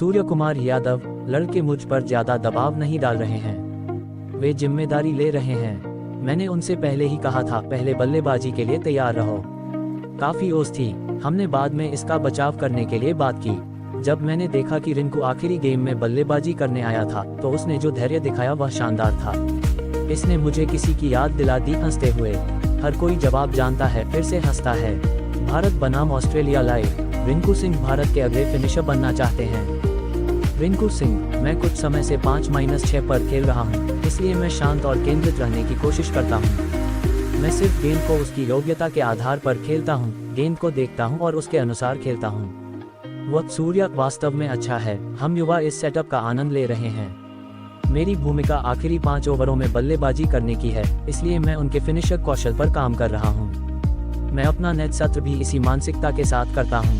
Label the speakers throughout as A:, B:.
A: सूर्य कुमार यादव, लड़के मुझ पर ज्यादा दबाव नहीं डाल रहे हैं, वे जिम्मेदारी ले रहे हैं। मैंने उनसे पहले ही कहा था, पहले बल्लेबाजी के लिए तैयार रहो। काफी ओस थी, हमने बाद में इसका बचाव करने के लिए बात की। जब मैंने देखा कि रिंकू आखिरी गेम में बल्लेबाजी करने आया था, तो उसने जो धैर्य दिखाया वह शानदार था। इसने मुझे किसी की याद दिला दी हंसते हुए। हर कोई जवाब जानता है, फिर से हंसता है। भारत बनाम ऑस्ट्रेलिया लाइव। रिंकू सिंह भारत के अगले फिनिशर बनना चाहते हैं। रिंकू सिंह, मैं कुछ समय से 5-6 पर खेल रहा हूँ, इसलिए मैं शांत और केंद्रित रहने की कोशिश करता हूँ। मैं सिर्फ गेंद को उसकी योग्यता के आधार पर खेलता हूँ, गेंद को देखता हूँ और उसके अनुसार खेलता हूँ। वह सूर्य वास्तव में अच्छा है। हम युवा इस सेटअप का आनंद ले रहे हैं। मेरी भूमिका आखिरी 5 ओवरों में बल्लेबाजी करने की है, इसलिए मैं उनके फिनिशर कौशल पर काम कर रहा हूँ। मैं अपना नेट सत्र भी इसी मानसिकता के साथ करता हूँ।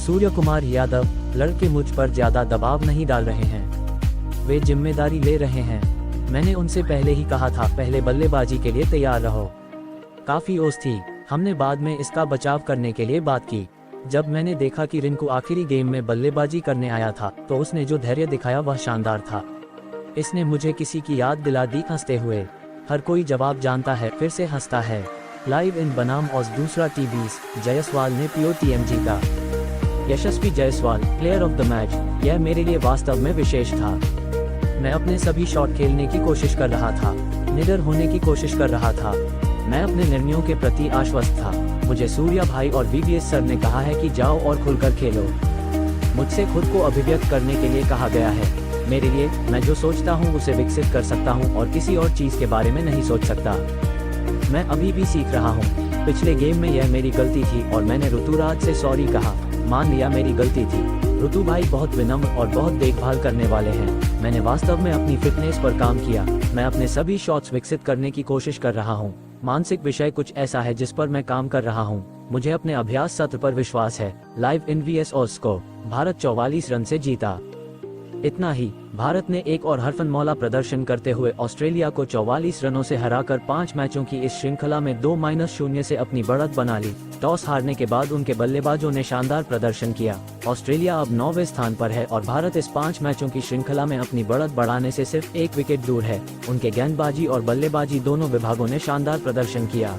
A: सूर्य कुमार यादव, लड़के मुझ पर ज्यादा दबाव नहीं डाल रहे हैं, वे जिम्मेदारी ले रहे हैं। मैंने उनसे पहले ही कहा था, पहले बल्लेबाजी के लिए तैयार रहो। काफी ओस थी, हमने बाद में इसका बचाव करने के लिए बात की। जब मैंने देखा कि रिंकू आखिरी गेम में बल्लेबाजी करने आया था, तो उसने जो धैर्य दिखाया वह शानदार था। इसने मुझे किसी की याद दिला दी हंसते हुए। हर कोई जवाब जानता है, फिर से हंसता है। लाइव इन बनाम ऑस दूसरा T20 जायसवाल ने POTM जीता। Yashasvi Jaiswal, player of the match. यह मेरे लिए वास्तव में विशेष था। मैं अपने सभी शॉट खेलने की कोशिश कर रहा था, निडर होने की कोशिश कर रहा था। मैं अपने निर्णयों के प्रति आश्वस्त था। मुझे सूर्या भाई और VVS सर ने कहा है कि जाओ और खुलकर खेलो। मुझसे खुद को अभिव्यक्त करने के लिए कहा गया है। मेरे लिए, मैं जो सोचता हूँ उसे विकसित कर सकता हूँ और किसी और चीज के बारे में नहीं सोच सकता। मैं अभी भी सीख रहा हूँ। पिछले गेम में यह मेरी गलती थी और मैंने ऋतुराज से सॉरी कहा, मान लिया मेरी गलती थी। ऋतु भाई बहुत विनम्र और बहुत देखभाल करने वाले हैं। मैंने वास्तव में अपनी फिटनेस पर काम किया। मैं अपने सभी शॉट्स विकसित करने की कोशिश कर रहा हूँ। मानसिक विषय कुछ ऐसा है जिस पर मैं काम कर रहा हूँ। मुझे अपने अभ्यास सत्र पर विश्वास है। लाइव इन VS ऑस को भारत 44 रन से जीता। इतना ही, भारत ने एक और हरफनमौला प्रदर्शन करते हुए ऑस्ट्रेलिया को 44 रनों से हराकर 5 मैचों की इस श्रृंखला में 2-0 से अपनी बढ़त बना ली। टॉस हारने के बाद उनके बल्लेबाजों ने शानदार प्रदर्शन किया। ऑस्ट्रेलिया अब 9वें स्थान पर है और भारत इस 5 मैचों की श्रृंखला में अपनी बढ़त बढ़ाने से सिर्फ 1 विकेट दूर है। उनके गेंदबाजी और बल्लेबाजी दोनों विभागों ने शानदार प्रदर्शन किया।